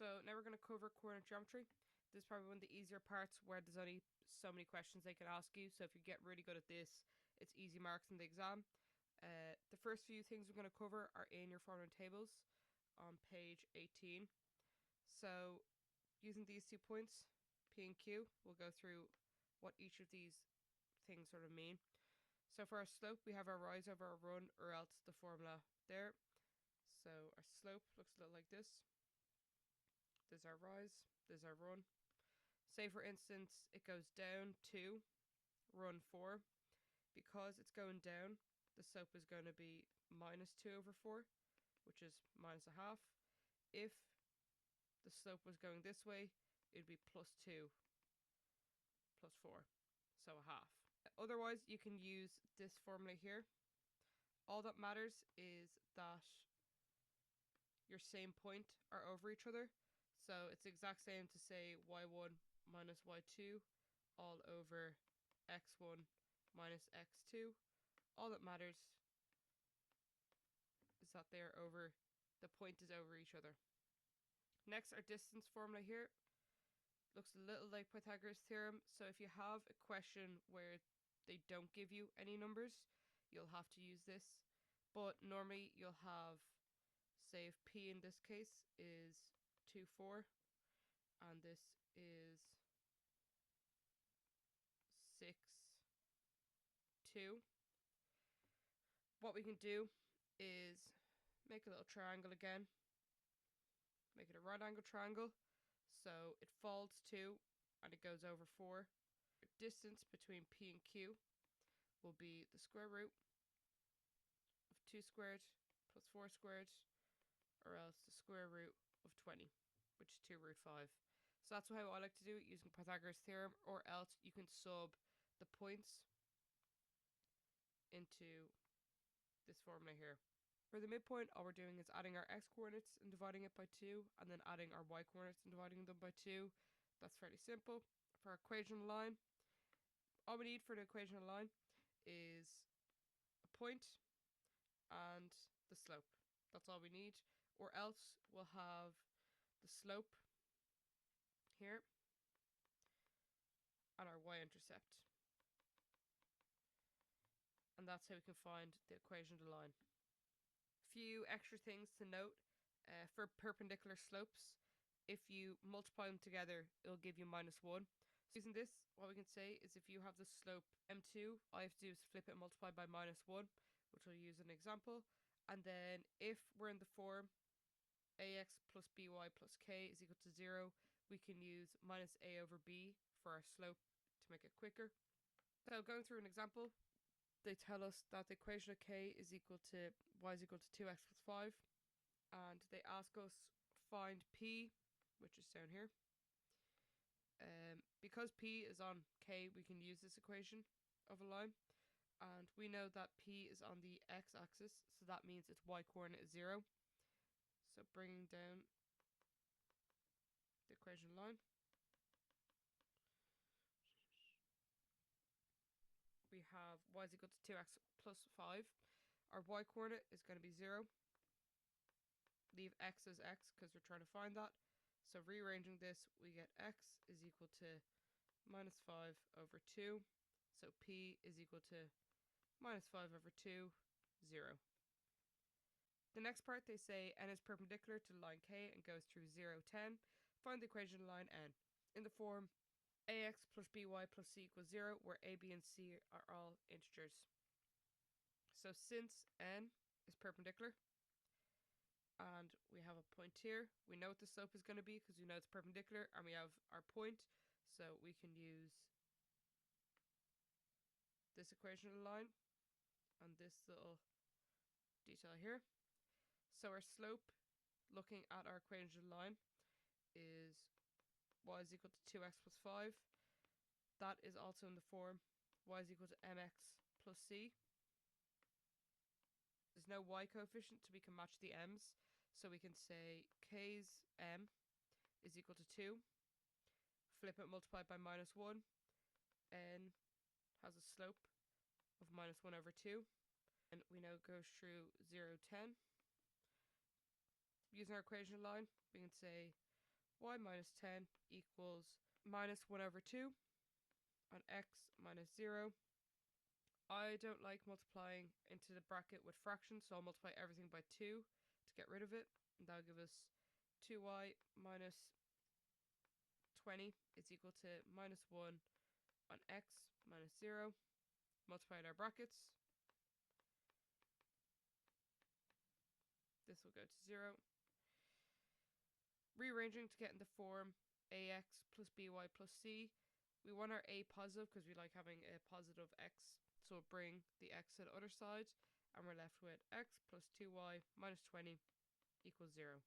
So now we're going to cover coordinate geometry. This is probably one of the easier parts where there's only so many questions they can ask you. So if you get really good at this, it's easy marks in the exam. The first few things we're going to cover are in your formula tables on page 18. So using these 2 points, P and Q, we'll go through what each of these things sort of mean. So for our slope, we have our rise over our run, or else the formula there. So our slope looks a little like this. There's our rise, there's our run. Say for instance, it goes down 2, run 4. Because it's going down, the slope is going to be minus 2 over 4, which is minus a half. If the slope was going this way, it'd be plus 2, plus 4, so a half. Otherwise, you can use this formula here. All that matters is that your same point are over each other. So it's the exact same to say y1 minus y2 all over x1 minus x2. All that matters is that they're over, the point is over each other. Next, our distance formula here looks a little like Pythagoras theorem. So if you have a question where they don't give you any numbers, you'll have to use this. But normally you'll have, say if P in this case is 2, 4, and this is 6, 2. What we can do is make a little triangle again. Make it a right angle triangle. So it folds 2 and it goes over 4. The distance between P and Q will be the square root of 2 squared plus 4 squared, or else the square root of 20, which is 2 root 5. So that's how I like to do it, using Pythagoras theorem, or else you can sub the points into this formula here. For the midpoint, all we're doing is adding our x coordinates and dividing it by 2, and then adding our y coordinates and dividing them by 2. That's fairly simple. For our equation of line, all we need for the equation of line is a point and the slope. That's all we need. Or else we'll have the slope here and our y-intercept. And that's how we can find the equation of the line. Few extra things to note. For perpendicular slopes, if you multiply them together, it'll give you minus 1. So using this, what we can say is if you have the slope m2, all I have to do is flip it and multiply by minus 1, which we'll use an example. And then if we're in the form ax plus by plus k is equal to 0, we can use minus a over b for our slope to make it quicker. So going through an example, they tell us that the equation of k is equal to y is equal to 2x plus 5, and they ask us find p, which is down here. Because p is on k, we can use this equation of a line, and we know that p is on the x-axis, so that means its y-coordinate is 0. So bringing down the equation line, we have y is equal to 2x plus 5. Our y-coordinate is going to be 0. Leave x as x because we're trying to find that. So rearranging this, we get x is equal to minus 5 over 2. So p is equal to minus 5 over 2, 0. The next part, they say n is perpendicular to the line k and goes through 0, 10. Find the equation of line n in the form ax plus by plus c equals 0, where a, b, and c are all integers. So since n is perpendicular, and we have a point here, we know what the slope is going to be because we know it's perpendicular, and we have our point, so we can use this equation of the line and this little detail here. So our slope, looking at our equation of the line, is y is equal to 2x plus 5. That is also in the form y is equal to mx plus c. There's no y coefficient, so we can match the m's. So we can say k's m is equal to 2. Flip it, multiplied by minus 1. N has a slope of minus 1 over 2. And we know it goes through 0, 10. Using our equation line, we can say y minus 10 equals minus 1 over 2 on x minus 0. I don't like multiplying into the bracket with fractions, so I'll multiply everything by 2 to get rid of it. And that'll give us 2y minus 20 is equal to minus 1 on x minus 0. Multiply in our brackets. This will go to 0. Rearranging to get in the form ax plus by plus c. We want our a positive because we like having a positive x. So we'll bring the x to the other side. And we're left with x plus 2y minus 20 equals 0.